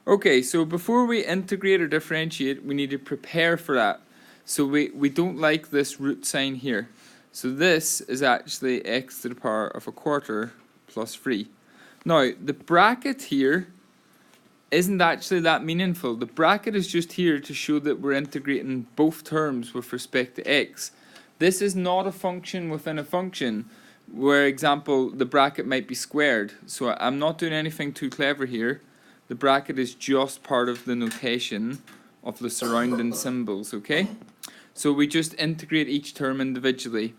Okay, so before we integrate or differentiate, we need to prepare for that. So we don't like this root sign here. So this is actually x to the power of a quarter plus 3. Now, the bracket here isn't actually that meaningful. The bracket is just here to show that we're integrating both terms with respect to x. This is not a function within a function, where, example, the bracket might be squared. So I'm not doing anything too clever here. The bracket is just part of the notation of the surrounding symbols, okay? So we just integrate each term individually.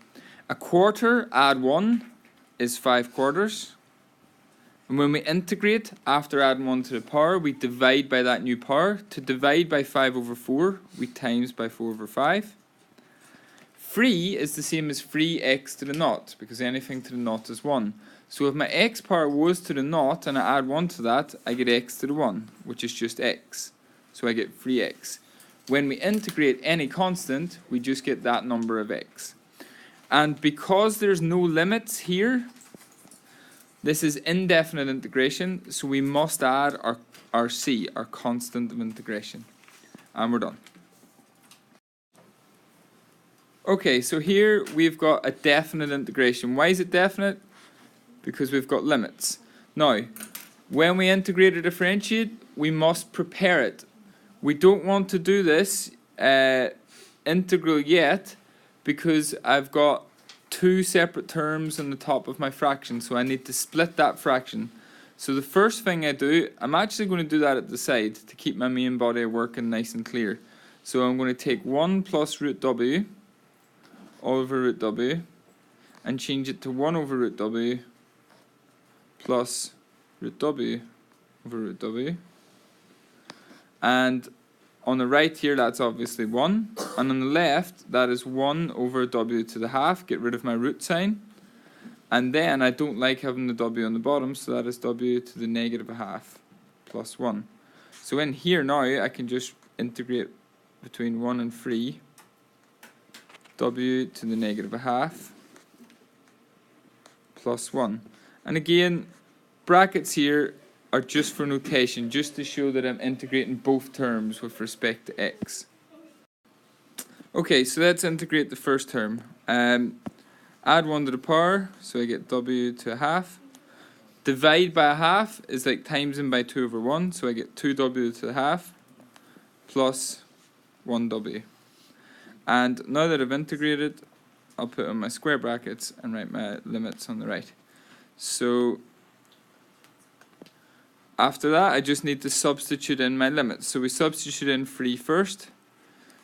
A quarter, add 1, is 5 quarters. And when we integrate, after adding 1 to the power, we divide by that new power. To divide by 5 over 4, we times by 4 over 5. 3 is the same as 3x to the naught, because anything to the naught is 1. So if my x power was to the naught and I add 1 to that, I get x to the 1, which is just x. So I get 3x. When we integrate any constant, we just get that number of x. And because there's no limits here, this is indefinite integration, so we must add our c, our constant of integration. And we're done. Okay, so here we've got a definite integration. Why is it definite? Because we've got limits. Now, when we integrate or differentiate, we must prepare it. We don't want to do this integral yet, because I've got 2 separate terms on the top of my fraction, so I need to split that fraction. So the first thing I do, I'm actually going to do that at the side to keep my main body working nice and clear. So I'm going to take 1 plus root w all over root w and change it to 1 over root w plus root w over root w. And on the right here, that's obviously 1. And on the left, that is 1 over w to the half. Get rid of my root sign. And then I don't like having the w on the bottom, so that is w to the negative a half plus 1. So in here now, I can just integrate between 1 and 3. W to the negative a half plus 1. And again, brackets here are just for notation, just to show that I'm integrating both terms with respect to x. Okay, so let's integrate the first term. Add 1 to the power, so I get w to a half. Divide by a half is like timesing by 2 over 1, so I get 2w to the half plus 1w. And now that I've integrated, I'll put on my square brackets and write my limits on the right. So after that, I just need to substitute in my limits. So we substitute in 3 first.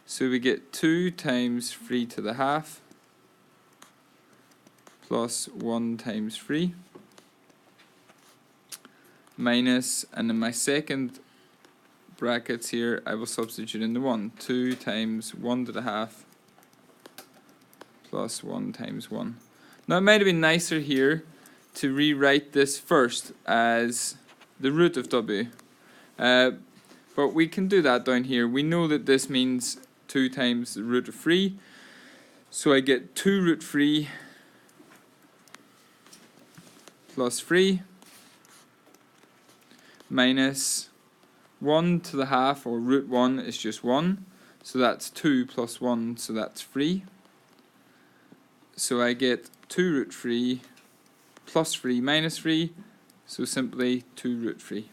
So we get 2 times 3 to the half plus 1 times 3 minus, and in my second brackets here, I will substitute in the 1. 2 times 1 to the half plus 1 times 1. Now it might have been nicer here to rewrite this first as the root of w. But we can do that down here. We know that this means 2 times the root of 3. So I get 2 root 3 plus 3 minus 1 to the half, or root 1 is just 1. So that's 2 plus 1, so that's 3. So I get 2 root 3 plus 3 minus 3. So simply 2 root 3.